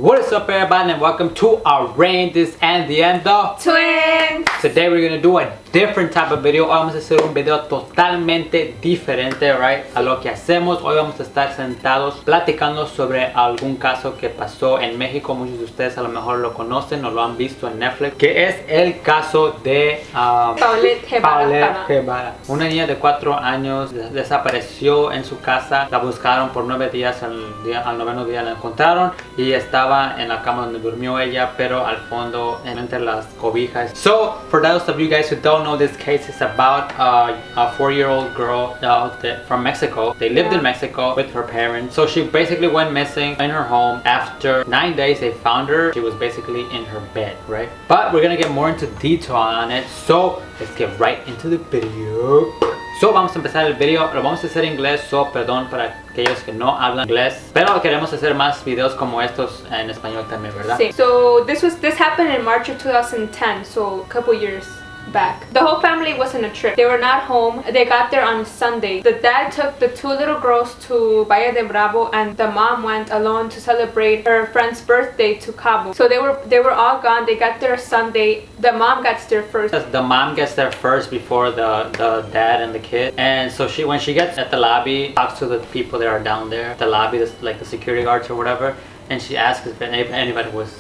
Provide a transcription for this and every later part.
What is up, everybody, and welcome to our Rain, This, and the End of Twins. Today we're gonna do a different type of video. Hoy vamos a hacer un video totalmente diferente, right, a lo que hacemos. Hoy vamos a estar sentados platicando sobre algún caso que pasó en México. Muchos de ustedes a lo mejor lo conocen o lo han visto en Netflix, que es el caso de Paulette Guevara. Una niña de 4 años desapareció en su casa. La buscaron por 9 días. Al 9º día la encontraron y estaba en la cama donde durmió ella, pero al fondo entre las cobijas. So for those of you guys who don't know, this case is about a 4-year-old girl from Mexico. They lived in Mexico with her parents. So she basically went missing in her home. After 9 days they found her. She was basically in her bed, right? But we're gonna get more into detail on it, so let's get right into the video. So vamos a empezar el video. Lo vamos a hacer en inglés, so perdón para aquellos que no hablan inglés, pero queremos hacer más videos como estos en español también, ¿verdad? Sí. So this happened in March of 2010, so a couple years back. The whole family was on a trip. They were not home. They got there on Sunday. The dad took the 2 little girls to Valle de Bravo, and the mom went alone to celebrate her friend's birthday to Cabo. So they were all gone. They got there Sunday. The mom gets there first. The mom gets there first before the dad and the kid. And so when she gets at the lobby, talks to the people that are down there, the lobby, like the security guards or whatever. And she asked if anybody was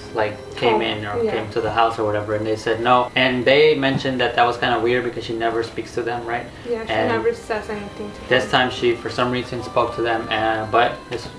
came in or came to the house or whatever, and they said no. And they mentioned that was kind of weird because she never speaks to them, right? Yeah, she never says anything to them. This time she, for some reason, spoke to them, but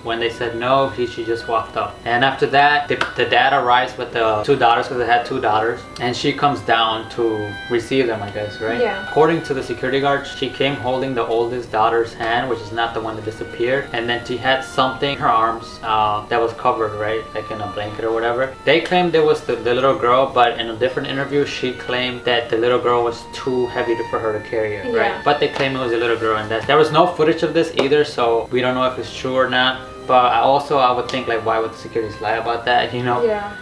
when they said no, she just walked up. And after that, the dad arrives with the 2 daughters, because they had 2 daughters, and she comes down to receive them, I guess, right? Yeah. According to the security guard, she came holding the oldest daughter's hand, which is not the one that disappeared, and then she had something in her arms that was covered, right, like in a blanket or whatever. They claimed it was the little girl, but in a different interview she claimed that the little girl was too heavy for her to carry it, right? But they claim it was a little girl, and there was no footage of this either, so we don't know if it's true or not. But I would think, why would the securities lie about that, you know? Yeah.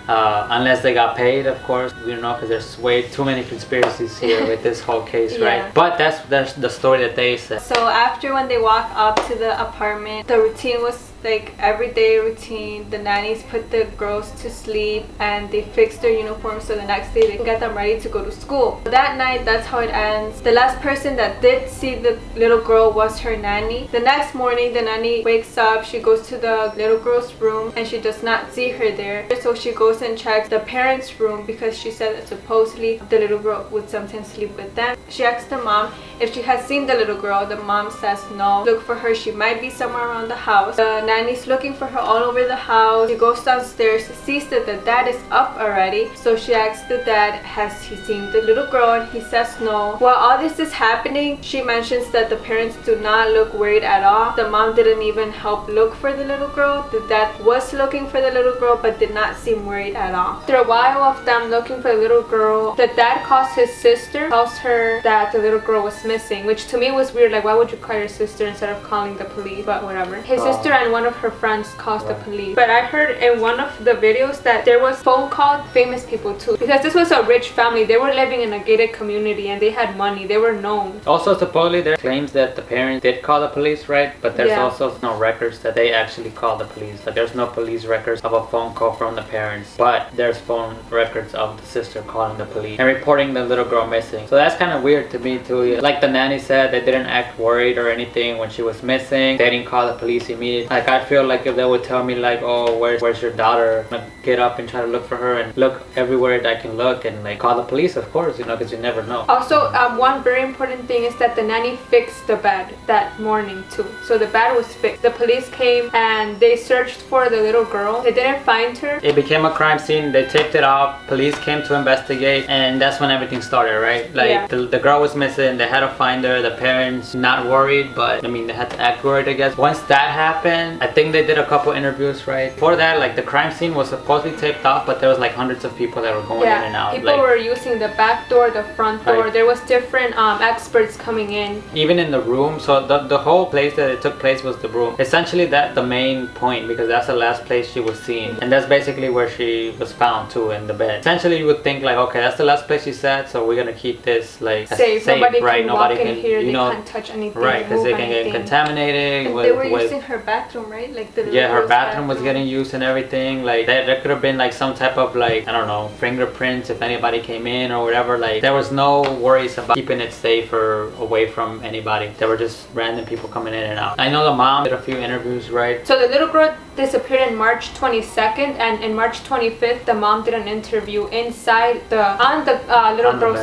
Unless they got paid, of course. We don't know, because there's way too many conspiracies here with this whole case, right? But that's the story that they said. So after when they walk up to the apartment, the routine was like everyday routine. The nannies put the girls to sleep and they fixed their uniforms so the next day they can get them ready to go to school. That night, that's how it ends. The last person that did see the little girl was her nanny. The next morning, the nanny wakes up, she goes to the little girl's room and she does not see her there. So she goes and checks the parents' room because she said that supposedly the little girl would sometimes sleep with them. She asks the mom if she has seen the little girl. The mom says no. Look for her, she might be somewhere around the house. The nanny's looking for her all over the house. She goes downstairs, sees that the dad is up already, so she asks the dad, has he seen the little girl, and he says no. While all this is happening, she mentions that the parents do not look worried at all. The mom didn't even help look for the little girl. The dad was looking for the little girl but did not seem worried at all. After a while of them looking for the little girl, the dad calls his sister, tells her that the little girl was missing, which to me was weird. Why would you call your sister instead of calling the police? But whatever. His sister and one of her friends calls the police. But I heard in one of the videos that there was phone called famous people too, because this was a rich family. They were living in a gated community and they had money. They were known. Also, supposedly there are claims that the parents did call the police, right? But there's also no records that they actually called the police. There's no police records of a phone call from the parents, but there's phone records of the sister calling the police and reporting the little girl missing. So that's kind of weird to me too. Like the nanny said, they didn't act worried or anything when she was missing. They didn't call the police immediately. I feel like if they would tell me oh, where's your daughter, I'm gonna get up and try to look for her and look everywhere I can look and call the police, of course, because you never know. Also, one very important thing is that the nanny fixed the bed that morning too. So the bed was fixed. The police came and they searched for the little girl. They didn't find her. It became a crime scene. They taped it off. Police came to investigate, and that's when everything started, right? The girl was missing. They had to find her. The parents not worried, but they had to act worried, I guess. Once that happened, I think they did a couple interviews, right? For that, the crime scene was supposedly taped off, but there was hundreds of people that were going in and out. People were using the back door, the front door. There was different experts coming in. Even in the room. So the whole place that it took place was the room. Essentially, that's the main point, because that's the last place she was seen, and that's basically where she was found too, in the bed. Essentially, you would think okay, that's the last place she's at, so we're gonna keep this safe, right? nobody walk in can, here, you they know, can't touch anything, right? Because they can get anything. contaminated. And with, they were with, using her bathroom, right? Like the yeah, her girl's bathroom was getting used and everything. Like there could have been like some type of like, I don't know, fingerprints if anybody came in or whatever. Like there was no worries about keeping it safe or away from anybody. There were just random people coming in and out. I know the mom did a few interviews, right? So the little girl disappeared in March 22nd, and in March 25th, the mom did an interview inside on the little girl's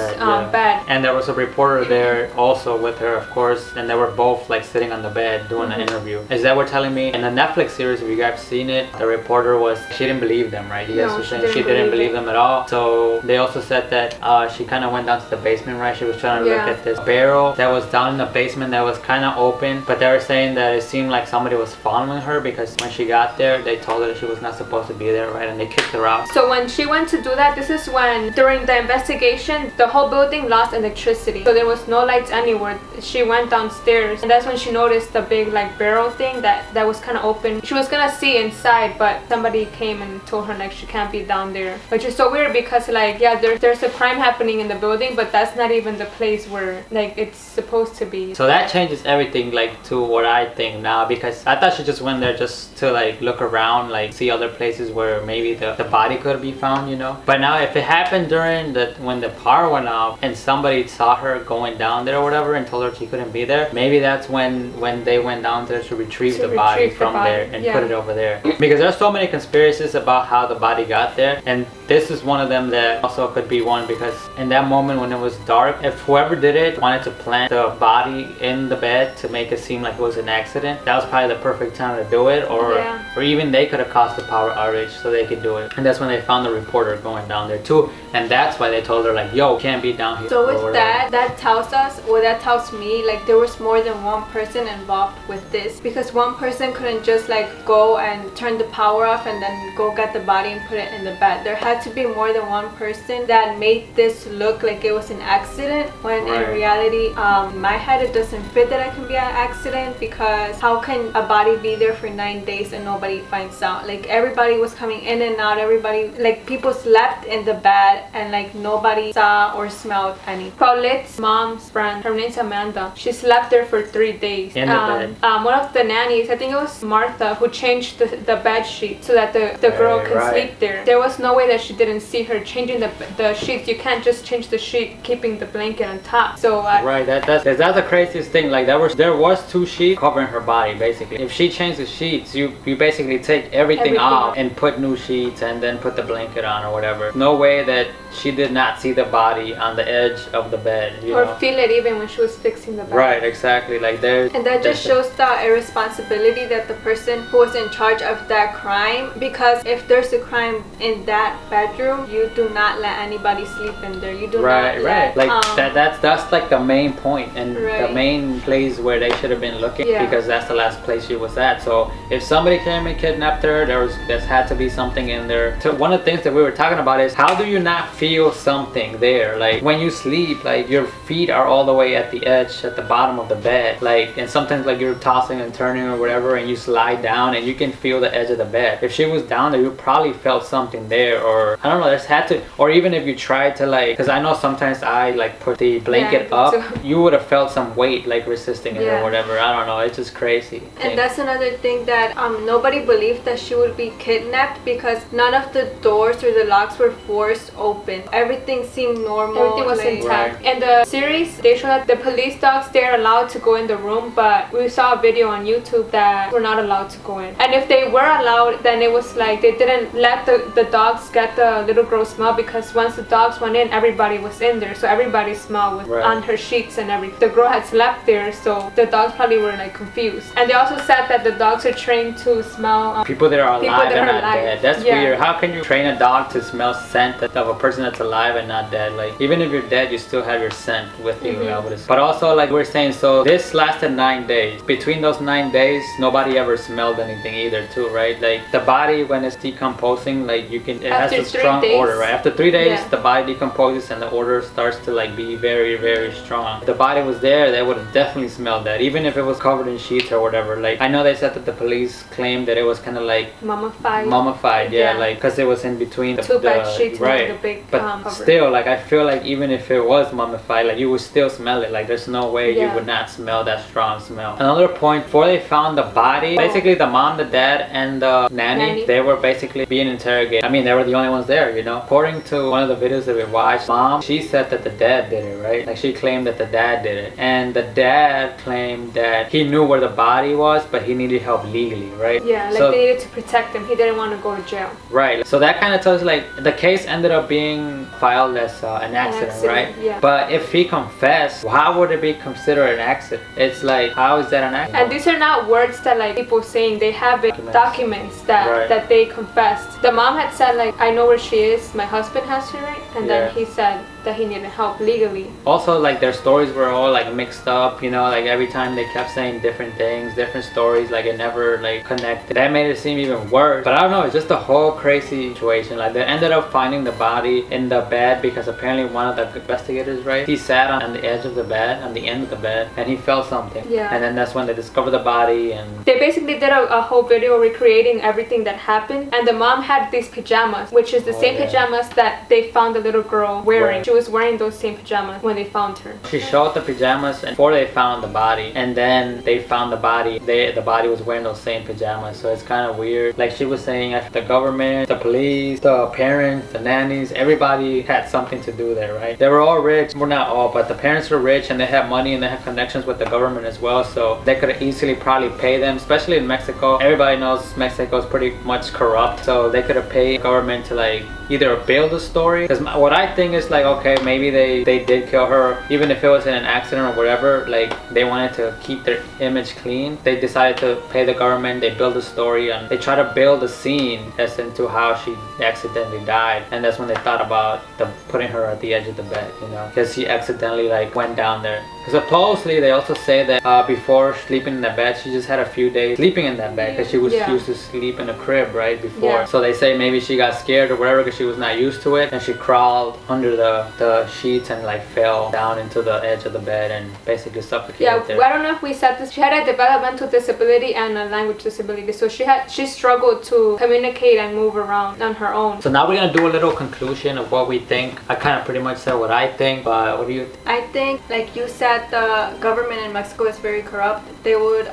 bed. And there was a reporter there also with her, of course, and they were both like sitting on the bed doing an interview. Is that what telling me? In the Netflix series, if you guys seen it, the reporter she didn't believe them, right? You guys were saying she didn't believe them at all. So they also said that she kind of went down to the basement, right? She was trying to look at this barrel that was down in the basement that was kind of open, but they were saying that it seemed like somebody was following her because when she got there, they told her that she was not supposed to be there, right? And they kicked her out. So when she went to do that, this is when, during the investigation, the whole building lost electricity. So there was no lights anywhere. She went downstairs, and that's when she noticed the big like barrel thing that was kind of open. She was gonna see inside, but somebody came and told her like she can't be down there. Which is so weird because like, yeah, there's a crime happening in the building, but that's not even the place where like it's supposed to be. So that changes everything like to what I think now, because I thought she just went there just to like look around, like see other places where maybe the body could be found, you know. But now if it happened during when the power went off and somebody saw her going down there or whatever and told her she couldn't be there, maybe that's when they went down there to retrieve the body from there and put it over there. Because there's so many conspiracies about how the body got there, and this is one of them that also could be one, because in that moment when it was dark, if whoever did it wanted to plant the body in the bed to make it seem like it was an accident, that was probably the perfect time to do it, or even they could have caused the power outage so they could do it. And that's when they found the reporter going down there too, and that's why they told her like, yo, can't be down here. So with that tells us, or that tells me, like there was more than one person involved with this, because one person couldn't just like go and turn the power off and then go get the body and put it in the bed. There had to be more than one person that made this look like it was an accident, when in reality, in my head it doesn't fit that it can be an accident, because how can a body be there for 9 days and nobody finds out? Like everybody was coming in and out, everybody, like people slept in the bed and like nobody saw or smelled any. Paulette's mom's friend, her name's Amanda, she slept there for 3 days in the bed. One of the nannies, I think it was Martha, who changed the bed sheet so that the girl could sleep there. There was no way that she didn't see her changing the sheets. You can't just change the sheet keeping the blanket on top. So that's the craziest thing. Like there was 2 sheets covering her body basically. If she changed the sheets, you basically take everything off and put new sheets and then put the blanket on or whatever. No way that she did not see the body on the edge of the bed, you know? Feel it even when she was fixing the bed. Right, exactly. Like and that just shows the irresponsibility that the person who was in charge of that crime, because if there's a crime in that bedroom, you do not let anybody sleep in there. You do not let, like that's like the main point and the main place where they should have been looking, because that's the last place she was at. So if somebody came and kidnapped her, there's had to be something in there. So one of the things that we were talking about is, how do you not feel something there? Like when you sleep, like your feet are all the way at the edge, at the bottom of the bed, like, and sometimes like you're tossing and turning or whatever and you slide down and you can feel the edge of the bed. If she was down there, you probably felt something there, or I don't know, there's had to, or even if you tried to like, because I know sometimes I like put the blanket up, you would have felt some weight like resisting it or whatever. I don't know, it's just crazy. And that's another thing that nobody believed that she would be kidnapped, because none of the doors or the locks were forced open. Everything seemed normal. Everything was intact. In the series, they show that the police dogs, they're allowed to go in the room, but we saw a video on YouTube that were not allowed to go in. And if they were allowed, then it was like they didn't let the dogs get the little girl's smell, because once the dogs went in, everybody was in there, so everybody's smell was on her sheets and everything. The girl had slept there, so the dogs probably were like confused. And they also said that the dogs are trained to smell people that are alive and not dead. That's weird. How can you train a dog to smell scent of a person that's alive and not dead? Like even if you're dead, you still have your scent with you. But also, like we're saying, so this lasted 9 days. Between those 9 days, nobody ever smelled anything either too, right? Like the body, when it's decomposing, like it has a strong odor, right? After 3 days, the body decomposes and the odor starts to like be very, very strong. If the body was there, they would have definitely smelled that, even if it was covered in sheets or whatever. Like I know they said that the police claimed that it was kind of like mummified. Yeah, like because it was in between the two bed sheets, right. And the big but cover. Still, like I feel like even if it was mummified, like you would still smell it. Like there's no way you would not smell that strong smell. Another point, before they found the body, basically the mom, the dad, and the nanny, they were basically being interrogated. I mean, they were the only ones there, you know. According to one of the videos that we watched, mom, she said that the dad did it, right? Like she claimed that the dad did it, and the dad claimed that he knew where the body was, but he needed help legally, right? Yeah, like they needed to protect him. He didn't want to go to jail. Right. So that kind of tells you, like, the case ended up being filed as an accident, right? Yeah. But if he confessed, how would it be considered an accident? It's like, how is that an accident? And these are not words that like people saying. They have documents that they confessed. The mom had said like, I know where she is. My husband has her, right? And then he said that he needed help legally. Also, like their stories were all like mixed up, you know, like every time they kept saying different things, different stories, like it never like connected. That made it seem even worse. But I don't know, it's just a whole crazy situation. Like they ended up finding the body in the bed because apparently one of the investigators, right, he sat on the edge of the bed, on the end of the bed, and he felt something. Yeah. And then that's when they discovered the body. And they basically did a whole video recreating everything that happened. And the mom had these pajamas, which is the same pajamas that they found the little girl wearing. She was wearing those same pajamas when they found her. She showed the pajamas before they found the body, and then they found the body. The body was wearing those same pajamas, so it's kind of weird. Like she was saying, the government, the police, the parents, the nannies, everybody had something to do there, right? They were all rich. Well, not all, but the parents were rich and they had money and they had connections with the government as well, so they could easily probably pay them, especially in Mexico. Everybody knows Mexico is pretty much corrupt, so they could have paid the government to like either build a story. Because what I think is like, okay, maybe they did kill her, even if it was in an accident or whatever. Like they wanted to keep their image clean. They decided to pay the government. They build a story and they try to build a scene as into how she accidentally died. And that's when they thought about putting her at the edge of the bed, you know, because she accidentally like went down there. Supposedly they also say that before sleeping in that bed, she just had a few days sleeping in that bed because she was used to sleep in a crib right before. So they say maybe she got scared or whatever because she was not used to it, and she crawled under the sheets and like fell down into the edge of the bed and basically suffocated there. I don't know if we said this. She had a developmental disability and a language disability, so she struggled to communicate and move around on her own. So now we're gonna do a little conclusion of what we think. I kind of pretty much said what I think, but what do you think? I think, like you said, the government in Mexico is very corrupt. They would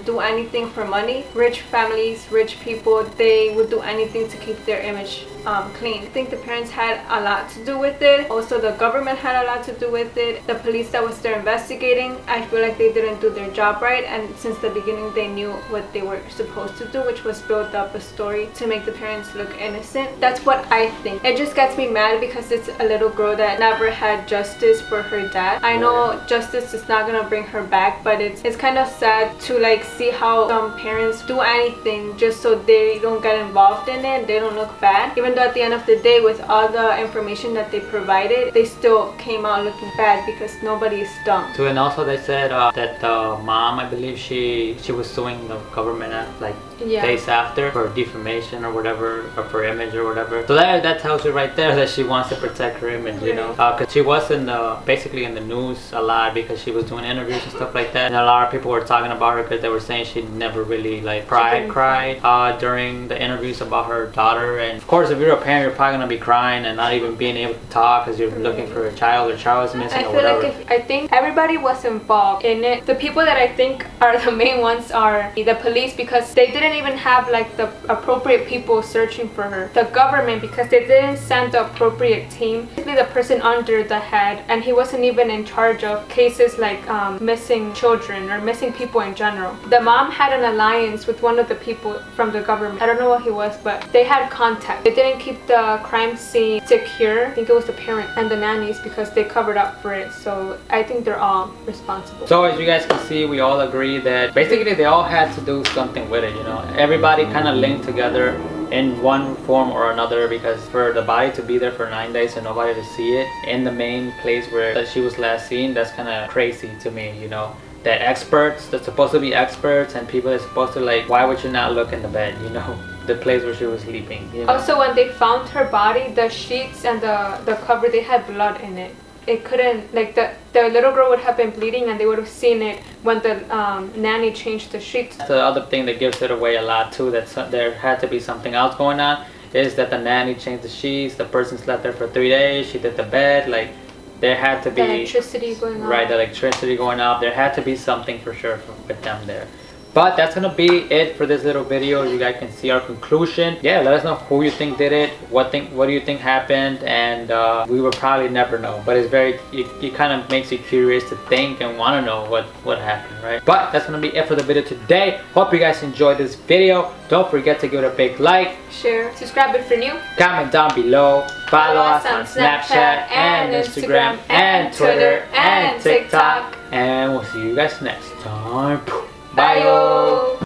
do anything for money. Rich families, rich people, they would do anything to keep their image clean. I think the parents had a lot to do with it. Also, the government had a lot to do with it. The police that was there investigating, I feel like they didn't do their job right, and since the beginning they knew what they were supposed to do, which was build up a story to make the parents look innocent. That's what I think. It just gets me mad because it's a little girl that never had justice for her dad. I know justice is not gonna bring her back, but it's kind of sad to like see how some parents do anything just so they don't get involved in it, they don't look bad, even though at the end of the day, with all the information that they provided, they still came out looking bad because nobody is dumb. So, and also they said that the mom, I believe she was suing the government like days after for defamation or whatever, or for image or whatever. So that tells you right there that she wants to protect her image, you know, because she was basically in the news a lot because she was doing interviews and stuff like that, and a lot of people were talking about her because they were saying she never really like cried during the interviews about her daughter. And of course, if you're a parent, you're probably gonna be crying and not even being able to talk because you're looking for a child or child is missing or whatever. I think everybody was involved in it. The people that I think are the main ones are the police, because they didn't even have like the appropriate people searching for her. The government, because they didn't send the appropriate team. Basically the person under the head, and he wasn't even in charge of cases like missing children or missing people in general. The mom had an alliance with one of the people from the government. I don't know what he was, but they had contact. They didn't keep the crime scene secure. I think it was the parent and the nannies because they covered up for it. So I think they're all responsible. So as you guys can see, we all agree that basically they all had to do something with it, you know. Everybody kind of linked together in one form or another, because for the body to be there for 9 days and nobody to see it in the main place where she was last seen, that's kind of crazy to me, you know. That experts, that's supposed to be experts, and people that's supposed to like, why would you not look in the bed, you know? The place where she was sleeping, you know? Also, when they found her body, the sheets and the cover, they had blood in it. it couldn't, like the little girl would have been bleeding and they would have seen it when the nanny changed the sheets. That's the other thing that gives it away a lot too, that there had to be something else going on, is that the nanny changed the sheets, the person slept there for 3 days, she did the bed, like there had to be electricity going on. Right, the electricity going off. There had to be something for sure with them there. But that's gonna be it for this little video. You guys can see our conclusion. Yeah, let us know who you think did it, what do you think happened, and we will probably never know. But it's it kind of makes you curious to think and want to know what happened, right? But that's gonna be it for the video today. Hope you guys enjoyed this video. Don't forget to give it a big like, share, subscribe if you're new, comment down below, follow us on Snapchat and Instagram and Twitter and TikTok, and we'll see you guys next time. Bye.